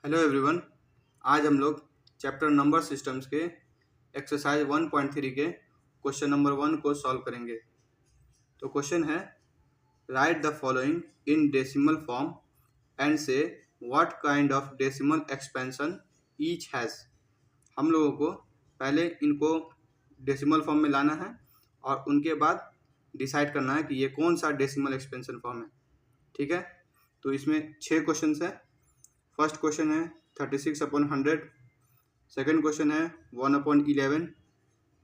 Hello everyone. आज हम लोग चैप्टर नंबर सिस्टम्स के एक्सरसाइज 1.3 के क्वेश्चन नंबर 1 को सॉल्व करेंगे। तो क्वेश्चन है, write the following in decimal form and say what kind of decimal expansion each has. हम लोगों को पहले इनको डेसिमल फॉर्म में लाना है और उनके बाद डिसाइड करना है कि ये कौन सा डेसिमल एक्सपेंशन फॉर्म है। ठीक है, तो इसमें 6 क्वेश्चन है। फर्स्ट क्वेश्चन है 36/100। सेकेंड क्वेश्चन है 1/11।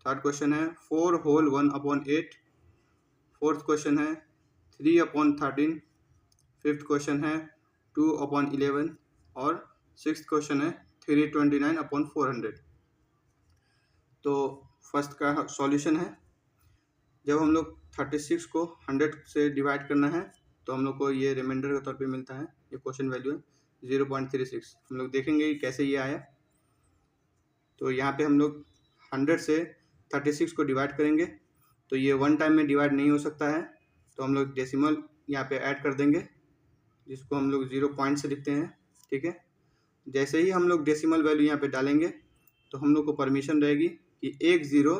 थर्ड क्वेश्चन है 4 होल 1/8। फोर्थ क्वेश्चन है 3/13। फिफ्थ क्वेश्चन है 2/11 और सिक्स्थ क्वेश्चन है 329/400। तो फर्स्ट का सॉल्यूशन है, जब हम लोग 36 को 100 से डिवाइड करना है तो हम लोग को ये रिमाइंडर के तौर पे मिलता है। ये क्वेश्चन वैल्यू है 0.36। हम लोग देखेंगे कि कैसे ये आया। तो यहाँ पे हम लोग 100 से 36 को डिवाइड करेंगे तो ये वन टाइम में डिवाइड नहीं हो सकता है, तो हम लोग डेसिमल यहाँ पे ऐड कर देंगे जिसको हम लोग 0 पॉइंट से लिखते हैं। ठीक है, जैसे ही हम लोग डेसिमल वैल्यू यहाँ पे डालेंगे तो हम लोग को परमिशन रहेगी कि एक ज़ीरो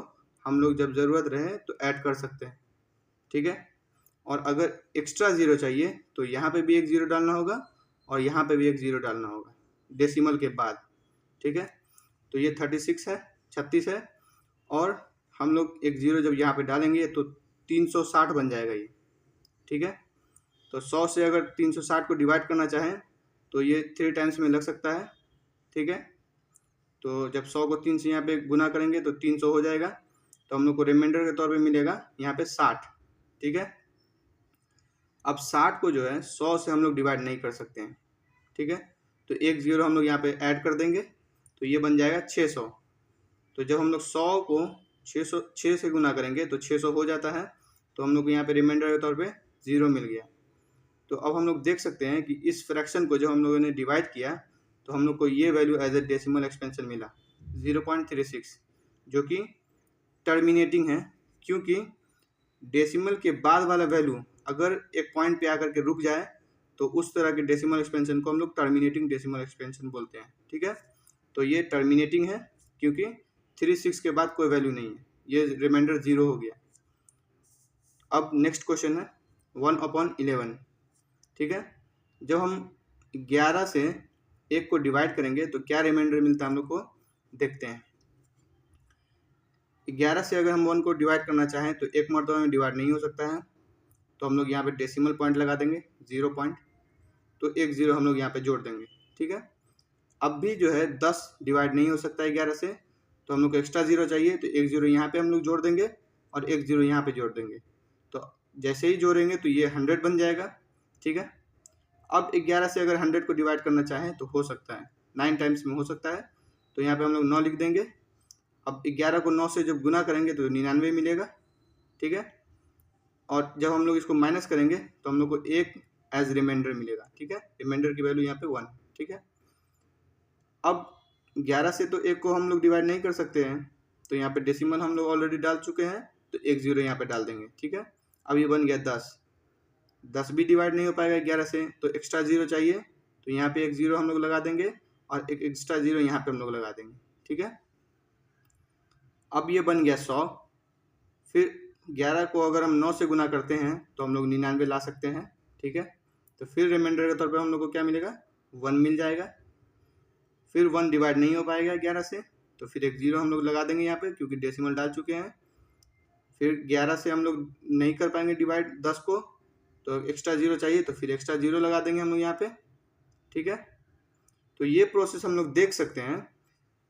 हम लोग जब ज़रूरत रहे तो ऐड कर सकते हैं। ठीक है, और अगर एक्स्ट्रा ज़ीरो चाहिए तो यहाँ पे भी एक ज़ीरो डालना होगा और यहाँ पे भी एक ज़ीरो डालना होगा डेसिमल के बाद। ठीक है, तो ये 36 है, 36 है और हम लोग एक ज़ीरो जब यहाँ पे डालेंगे तो 360 बन जाएगा ये। ठीक है, तो 100 से अगर 360 को डिवाइड करना चाहें तो ये 3 टाइम्स में लग सकता है। ठीक है, तो जब 100 को 3 से यहाँ पे गुना करेंगे तो 300 हो जाएगा, तो हम लोग को रिमाइंडर के तौर पे मिलेगा यहाँ पे 60। ठीक है, अब 60 को जो है 100 से हम लोग डिवाइड नहीं कर सकते हैं। ठीक है, तो एक ज़ीरो हम लोग यहाँ पे ऐड कर देंगे तो ये बन जाएगा 600। तो जब हम लोग 100 को 6 से गुना करेंगे तो 600 हो जाता है, तो हम लोग को यहाँ पे रिमाइंडर के तौर पे 0 मिल गया। तो अब हम लोग देख सकते हैं कि इस फ्रैक्शन को जब हम लोगों ने डिवाइड किया तो हम लोग को ये value as a decimal expansion मिला 0.36, जो कि टर्मिनेटिंग है, क्योंकि डेसिमल के बाद वाला वैल्यू अगर एक पॉइंट पे आकर के रुक जाए तो उस तरह के डेसिमल एक्सपेंशन को हम लोग टर्मिनेटिंग डेसिमल एक्सपेंशन बोलते हैं। ठीक है, तो ये टर्मिनेटिंग है क्योंकि 36 के बाद कोई वैल्यू नहीं है, ये रिमाइंडर 0 हो गया। अब नेक्स्ट क्वेश्चन है 1/11। ठीक है, जब हम 11 से 1 को डिवाइड करेंगे तो क्या रिमाइंडर मिलता है हम लोग को, देखते हैं। 11 से अगर हम 1 को डिवाइड करना चाहें तो एक मरतबा में डिवाइड नहीं हो सकता है, तो हम लोग यहाँ पे डेसिमल पॉइंट लगा देंगे 0 पॉइंट, तो एक ज़ीरो हम लोग यहाँ पे जोड़ देंगे। ठीक है, अब भी जो है 10 डिवाइड नहीं हो सकता है 11 से, तो हम लोग को एक्स्ट्रा ज़ीरो चाहिए, तो एक ज़ीरो यहाँ पे हम लोग जोड़ देंगे और एक ज़ीरो यहाँ पे जोड़ देंगे। तो जैसे ही जोड़ेंगे तो ये 100 बन जाएगा। ठीक है, अब 11 से अगर 100 को डिवाइड करना चाहें तो हो सकता है 9 टाइम्स में हो सकता है, तो यहाँ पे हम लोग 9 लिख देंगे। अब 11 को 9 से जब गुना करेंगे तो 99 मिलेगा। ठीक है, और जब हम लोग इसको माइनस करेंगे तो हम लोग को एक एज रिमाइंडर मिलेगा। ठीक है, रिमाइंडर की वैल्यू यहाँ पे 1। ठीक है, अब 11 से तो 1 को हम लोग डिवाइड नहीं कर सकते हैं, तो यहाँ पे डेसिमल हम लोग ऑलरेडी डाल चुके हैं, तो एक ज़ीरो यहाँ पे डाल देंगे। ठीक है, अब ये बन गया 10। 10 भी डिवाइड नहीं हो पाएगा 11 से, तो एक्स्ट्रा ज़ीरो चाहिए, तो यहाँ पे एक ज़ीरो हम लोग लगा देंगे और एक एक्स्ट्रा ज़ीरो यहाँ पे हम लोग लगा देंगे। ठीक है, अब ये बन गया 100। फिर 11 को अगर हम 9 से गुना करते हैं तो हम लोग 99 ला सकते हैं। ठीक है, तो फिर रिमाइंडर के तौर पे हम लोग को क्या मिलेगा, 1 मिल जाएगा। फिर 1 डिवाइड नहीं हो पाएगा 11 से, तो फिर एक ज़ीरो हम लोग लगा देंगे यहाँ पे क्योंकि डेसिमल डाल चुके हैं। फिर 11 से हम लोग नहीं कर पाएंगे डिवाइड 10 को, तो एक्स्ट्रा ज़ीरो चाहिए, तो फिर एक्स्ट्रा ज़ीरो लगा देंगे हम लोग यहाँ पे। ठीक है, तो ये प्रोसेस हम लोग देख सकते हैं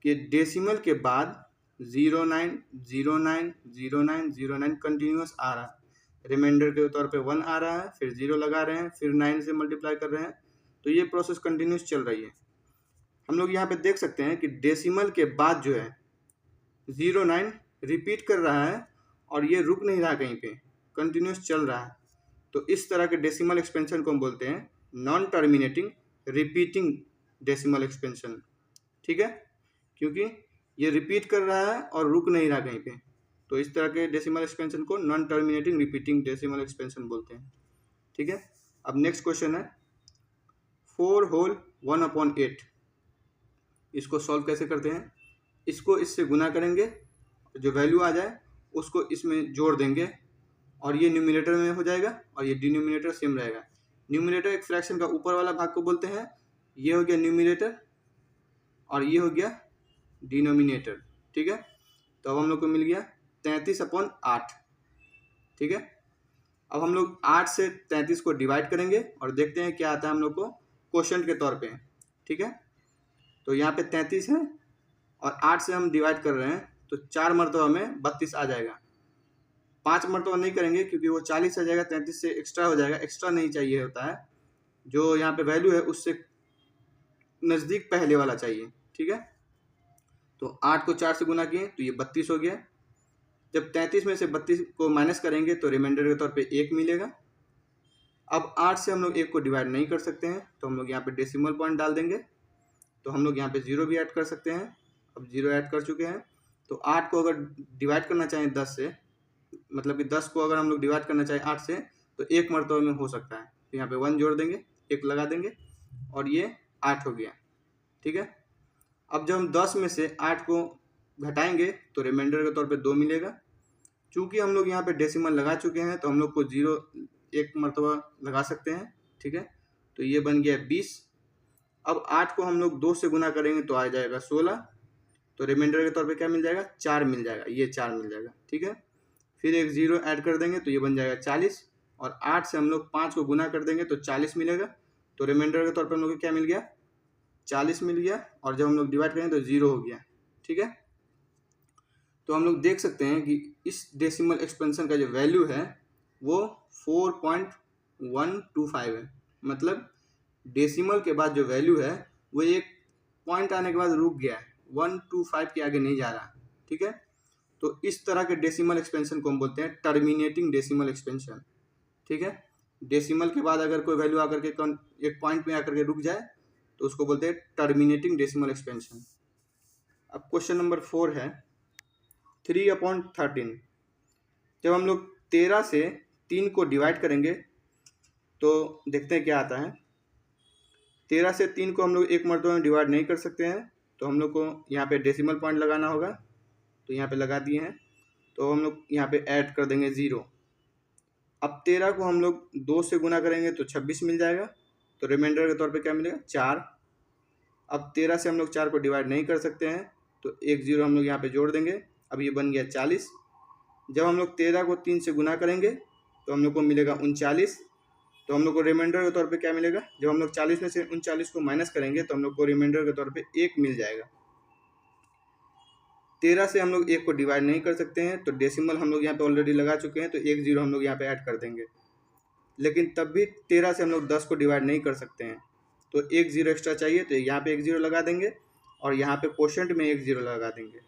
कि डेसिमल के बाद 09 09 09 09 कंटिन्यूस आ रहा है, रिमाइंडर के तौर पे 1 आ रहा है, फिर 0 लगा रहे हैं, फिर 9 से मल्टीप्लाई कर रहे हैं, तो ये प्रोसेस कंटिन्यूस चल रही है। हम लोग यहाँ पे देख सकते हैं कि डेसिमल के बाद जो है 09 रिपीट कर रहा है और ये रुक नहीं रहा, कहीं पे कंटिन्यूस चल रहा है। तो इस तरह के डेसिमल एक्सपेंशन को हम बोलते हैं non terminating repeating decimal expansion. ठीक है, क्योंकि ये रिपीट कर रहा है और रुक नहीं रहा कहीं पे, तो इस तरह के डेसिमल एक्सपेंशन को non terminating repeating decimal expansion बोलते हैं। ठीक है, अब नेक्स्ट क्वेश्चन है 4 होल 1/8। इसको सॉल्व कैसे करते हैं, इसको इससे गुना करेंगे, जो वैल्यू आ जाए उसको इसमें जोड़ देंगे और ये न्यूमिनेटर में हो जाएगा और ये डिनोमिनेटर सेम रहेगा। न्यूमिनेटर एक फ्रैक्शन का ऊपर वाला भाग को बोलते हैं, ये हो गया न्यूमिनेटर और ये हो गया डिनोमिनेटर। ठीक है, तो अब हम लोग को मिल गया 33/8। ठीक है, अब हम लोग 8 से 33 को डिवाइड करेंगे और देखते हैं क्या आता है हम लोग को क्वोशंट के तौर पे। ठीक है, तो यहाँ पे 33 है और 8 से हम डिवाइड कर रहे हैं तो 4 मरतबा में 32 आ जाएगा। 5 मरतबा नहीं करेंगे क्योंकि वो 40 आ जाएगा, 33 से एक्स्ट्रा हो जाएगा, एक्स्ट्रा नहीं चाहिए होता है, जो यहाँ पे वैल्यू है उससे नज़दीक पहले वाला चाहिए। ठीक है, तो 8 को 4 से गुना किए तो ये 32 हो गया। जब 33 में से 32 को माइनस करेंगे तो रिमाइंडर के तौर पे 1 मिलेगा। अब 8 से हम लोग 1 को डिवाइड नहीं कर सकते हैं तो हम लोग यहाँ पे डेसिमल पॉइंट डाल देंगे, तो हम लोग यहाँ पे 0 भी ऐड कर सकते हैं। अब 0 ऐड कर चुके हैं, तो 8 को अगर डिवाइड करना चाहें 10 से, मतलब कि 10 को अगर हम लोग डिवाइड करना चाहें 8 से तो 1 मरतबा में हो सकता है, तो यहाँ पे 1 जोड़ देंगे, 1 लगा देंगे और ये 8 हो गया। ठीक है, अब जब हम 10 में से 8 को घटाएंगे तो रिमाइंडर के तौर पे 2 मिलेगा। चूंकि हम लोग यहाँ पे डेसिमल लगा चुके हैं तो हम लोग को 0 1 मरतबा लगा सकते हैं। ठीक है, तो ये बन गया 20। अब 8 को हम लोग 2 से गुना करेंगे तो आ जाएगा 16, तो रिमाइंडर के तौर पे क्या मिल जाएगा, 4 मिल जाएगा, ये 4 मिल जाएगा। ठीक है, फिर एक 0 ऐड कर देंगे तो ये बन जाएगा 40 और 8 से हम लोग 5 को गुना कर देंगे तो 40 मिलेगा, तो रिमाइंडर के तौर पर हम लोग को क्या मिल गया, 40 मिल गया और जब हम लोग डिवाइड करेंगे तो 0 हो गया। ठीक है, तो हम लोग देख सकते हैं कि इस डेसिमल एक्सपेंशन का जो वैल्यू है वो 4.125 है। मतलब डेसिमल के बाद जो वैल्यू है वो एक पॉइंट आने के बाद रुक गया है, 125 के आगे नहीं जा रहा। ठीक है, तो इस तरह के डेसिमल एक्सपेंशन को हम बोलते हैं टर्मिनेटिंग डेसिमल एक्सपेंशन। ठीक है, डेसिमल के बाद अगर कोई वैल्यू आकर के एक पॉइंट में आकर के रुक जाए तो उसको बोलते हैं टर्मिनेटिंग डेसिमल एक्सपेंशन। अब क्वेश्चन नंबर 4 है 3/13। जब हम लोग 13 से 3 को डिवाइड करेंगे तो देखते हैं क्या आता है। 13 से 3 को हम लोग एक मरतबा में डिवाइड नहीं कर सकते हैं, तो हम लोग को यहाँ पे डेसिमल पॉइंट लगाना होगा, तो यहाँ पे लगा दिए हैं। तो हम लोग यहाँ पे ऐड कर देंगे 0। अब 13 को हम लोग 2 से गुना करेंगे तो 26 मिल जाएगा, तो रिमाइंडर के तौर पे क्या मिलेगा, 4। अब 13 से हम लोग 4 को डिवाइड नहीं कर सकते हैं तो एक 0 हम लोग यहाँ पे जोड़ देंगे, अब ये बन गया 40। जब हम लोग 13 को 3 से गुना करेंगे तो हम लोग को मिलेगा 39, तो हम लोग को रिमाइंडर के तौर पे क्या मिलेगा, जब हम लोग 40 में से 39 को माइनस करेंगे तो हम लोग को रिमाइंडर के तौर पे 1 मिल जाएगा। 13 से हम लोग 1 को डिवाइड नहीं कर सकते हैं तो डेसिमल हम लोग यहाँ पे ऑलरेडी लगा चुके हैं, तो एक 0 हम लोग यहाँ पे ऐड कर देंगे। लेकिन तब भी 13 से हम लोग 10 को डिवाइड नहीं कर सकते हैं, तो एक 0 एक्स्ट्रा चाहिए, तो यहाँ पे एक 0 लगा देंगे और यहाँ पे क्वोशंट में एक 0 लगा देंगे।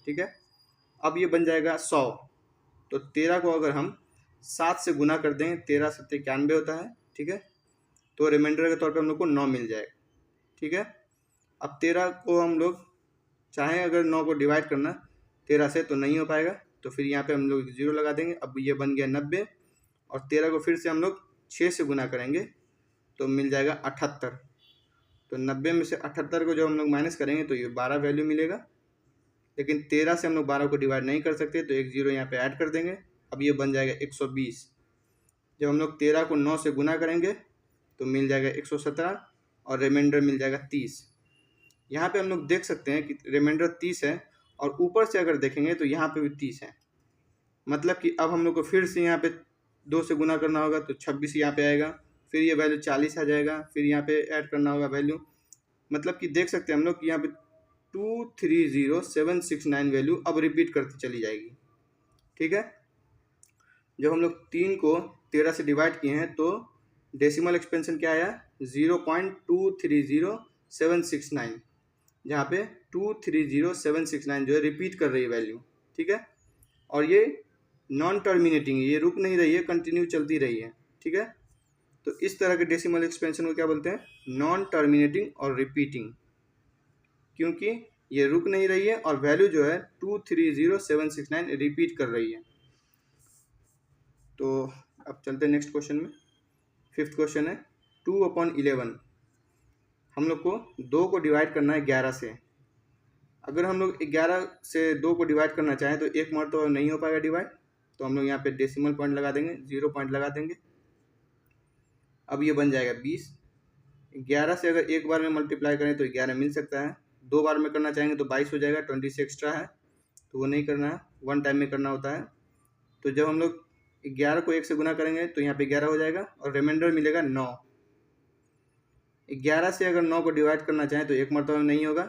ठीक है, अब ये बन जाएगा 100। तो 13 को अगर हम 7 से गुना कर दें, 13 7 91 होता है। ठीक है, तो रिमाइंडर के तौर पे हम लोग को 9 मिल जाएगा। ठीक है, अब 13 को हम लोग चाहें अगर 9 को डिवाइड करना 13 से तो नहीं हो पाएगा, तो फिर यहाँ पे हम लोग 0 लगा देंगे। अब ये बन गया 90 और 13 को फिर से हम लोग 6 से गुना करेंगे तो मिल जाएगा 78। तो 90 में से 78 को जब हम लोग माइनस करेंगे तो ये 12 वैल्यू मिलेगा। लेकिन 13 से हम लोग 12 को डिवाइड नहीं कर सकते, तो एक 0 यहाँ पे ऐड कर देंगे, अब ये बन जाएगा 120। जब हम लोग 13 को 9 से गुना करेंगे तो मिल जाएगा 117 और रिमाइंडर मिल जाएगा 30। यहाँ पे हम लोग देख सकते हैं कि रिमाइंडर 30 है और ऊपर से अगर देखेंगे तो यहाँ पे भी 30 है। मतलब कि अब हम लोग को फिर से यहाँ पे 2 से गुना करना होगा तो 26 यहाँ पे आएगा, फिर ये वैल्यू 40 आ जाएगा, फिर यहाँ पे ऐड करना होगा वैल्यू। मतलब कि देख सकते हैं हम लोग कि यहाँ पे 230769 वैल्यू अब रिपीट करती चली जाएगी। ठीक है, जब हम लोग 3 को 13 से डिवाइड किए हैं तो डेसिमल एक्सपेंशन क्या आया, 0.230769, जहाँ पे 230769 जो है रिपीट कर रही है वैल्यू। ठीक है, और ये नॉन टर्मिनेटिंग है, ये रुक नहीं रही है, कंटिन्यू चलती रही है। ठीक है, तो इस तरह के डेसिमल एक्सपेंशन को क्या बोलते हैं, नॉन टर्मिनेटिंग और रिपीटिंग, क्योंकि ये रुक नहीं रही है और वैल्यू जो है 230769 रिपीट कर रही है। तो अब चलते हैं नेक्स्ट क्वेश्चन में। 5th क्वेश्चन है 2/11। हम लोग को 2 को डिवाइड करना है 11 से, अगर हम लोग 11 से 2 को डिवाइड करना चाहें तो एक मरतबा नहीं हो पाएगा डिवाइड, तो हम लोग यहाँ पे डेसिमल पॉइंट लगा देंगे, 0 पॉइंट लगा देंगे। अब ये बन जाएगा 20। 11 से अगर एक बार में मल्टीप्लाई करें तो 11 मिल सकता है, 2 बार में करना चाहेंगे तो 22 हो जाएगा, 20 से एक्स्ट्रा है तो वो नहीं करना है, 1 टाइम में करना होता है। तो जब हम लोग 11 को 1 से गुना करेंगे तो यहाँ पे 11 हो जाएगा और रिमाइंडर मिलेगा 9। 11 से अगर 9 को डिवाइड करना चाहें तो एक मरतबा में नहीं होगा,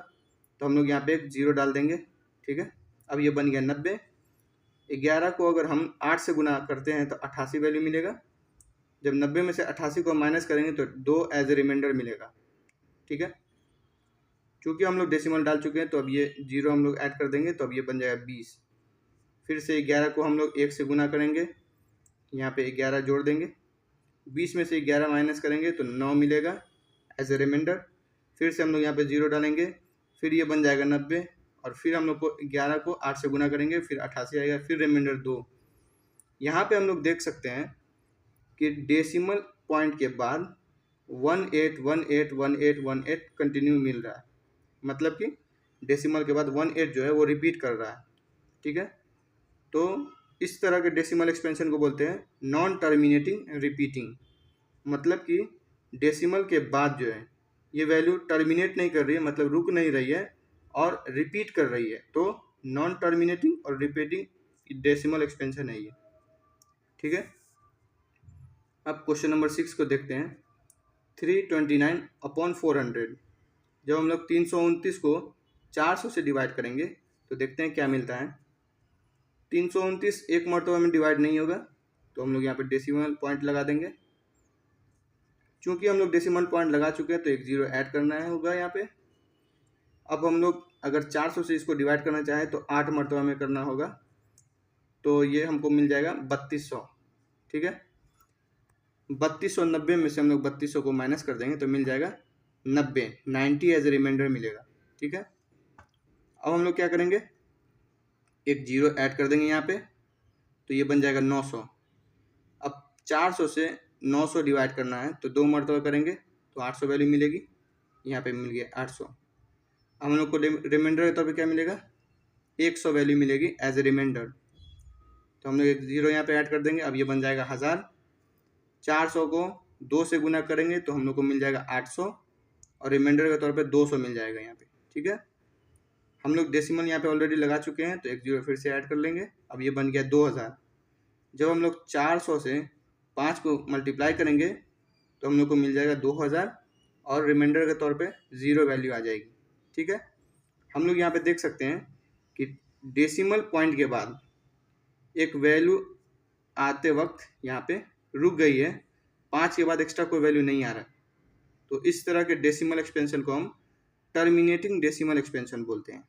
तो हम लोग यहाँ पे एक 0 डाल देंगे, ठीक है। अब ये बन गया 90। 11 को अगर हम 8 से गुना करते हैं तो 88 वैल्यू मिलेगा। जब 90 में से 88 को माइनस करेंगे तो 2 एज ए रिमाइंडर मिलेगा, ठीक है। चूँकि हम लोग डेसिमल डाल चुके हैं तो अब ये 0 हम लोग ऐड कर देंगे, तो अब ये बन जाएगा 20। फिर से 11 को हम लोग 1 से गुना करेंगे, यहाँ पे 11 जोड़ देंगे, 20 में से 11 माइनस करेंगे तो 9 मिलेगा एज ए रिमाइंडर। फिर से हम लोग यहाँ पे 0 डालेंगे, फिर ये बन जाएगा 90, और फिर हम लोग को 11 को 8 से गुना करेंगे, फिर 88 आएगा, फिर रिमाइंडर 2। यहाँ पे हम लोग देख सकते हैं कि डेसिमल पॉइंट के बाद 181818 कंटिन्यू मिल रहा है, मतलब कि डेसिमल के बाद 18 जो है वो रिपीट कर रहा है, ठीक है। तो इस तरह के डेसिमल एक्सपेंशन को बोलते हैं नॉन टर्मिनेटिंग रिपीटिंग, मतलब कि डेसिमल के बाद जो है ये वैल्यू टर्मिनेट नहीं कर रही है, मतलब रुक नहीं रही है और रिपीट कर रही है, तो नॉन टर्मिनेटिंग और रिपीटिंग डेसिमल एक्सपेंशन है ये, ठीक है। अब क्वेश्चन नंबर 6 को देखते हैं। 329/400। जब हम लोग 329 को 400 से डिवाइड करेंगे तो देखते हैं क्या मिलता है। 329 एक मरतबा में डिवाइड नहीं होगा, तो हम लोग यहाँ पे डेसिमल पॉइंट लगा देंगे। चूँकि हम लोग डेसिमल पॉइंट लगा चुके हैं तो एक 0 ऐड करना है होगा यहाँ पे। अब हम लोग अगर 400 से इसको डिवाइड करना चाहें तो 8 मरतबा में करना होगा, तो ये हमको मिल जाएगा 3200, ठीक है। 3290 में से हम लोग 3200 को माइनस कर देंगे तो मिल जाएगा 90 एज ए रिमाइंडर मिलेगा, ठीक है। अब हम लोग क्या करेंगे, एक 0 ऐड कर देंगे यहाँ पे, तो ये बन जाएगा 900। अब 400 से 900 डिवाइड करना है तो 2 मरतबा करेंगे तो 800 वैल्यू मिलेगी, यहाँ पे मिल गया 800। अब हम लोग को रिमाइंडर के तौर पे क्या मिलेगा, 100 वैल्यू मिलेगी एज ए रिमाइंडर, तो हम लोग एक 0 यहाँ पे ऐड कर देंगे। अब ये बन जाएगा 1000। 400 को 2 से गुना करेंगे तो हम लोग को मिल जाएगा 800, और रिमाइंडर के तौर पे 200 मिल जाएगा यहाँ पे, ठीक है। हम लोग डेसिमल यहाँ पे ऑलरेडी लगा चुके हैं तो एक 0 फिर से ऐड कर लेंगे। अब ये बन गया 2000। जब हम लोग 400 से 5 को मल्टीप्लाई करेंगे तो हम लोग को मिल जाएगा 2000, और रिमाइंडर के तौर पे 0 वैल्यू आ जाएगी, ठीक है। हम लोग यहाँ पे देख सकते हैं कि डेसिमल पॉइंट के बाद एक वैल्यू आते वक्त यहाँ पे रुक गई है, 5 के बाद एक्स्ट्रा कोई वैल्यू नहीं आ रहा है, तो इस तरह के डेसिमल एक्सपेंशन को हम टर्मिनेटिंग डेसिमल एक्सपेंशन बोलते हैं,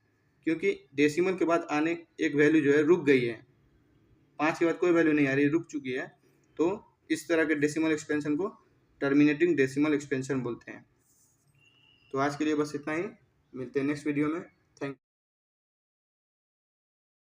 क्योंकि डेसिमल के बाद आने एक वैल्यू जो है रुक गई है, 5 के बाद कोई वैल्यू नहीं आ रही, रुक चुकी है, तो इस तरह के डेसिमल एक्सपेंशन को टर्मिनेटिंग डेसिमल एक्सपेंशन बोलते हैं। तो आज के लिए बस इतना ही, मिलते हैं नेक्स्ट वीडियो में। Thank you.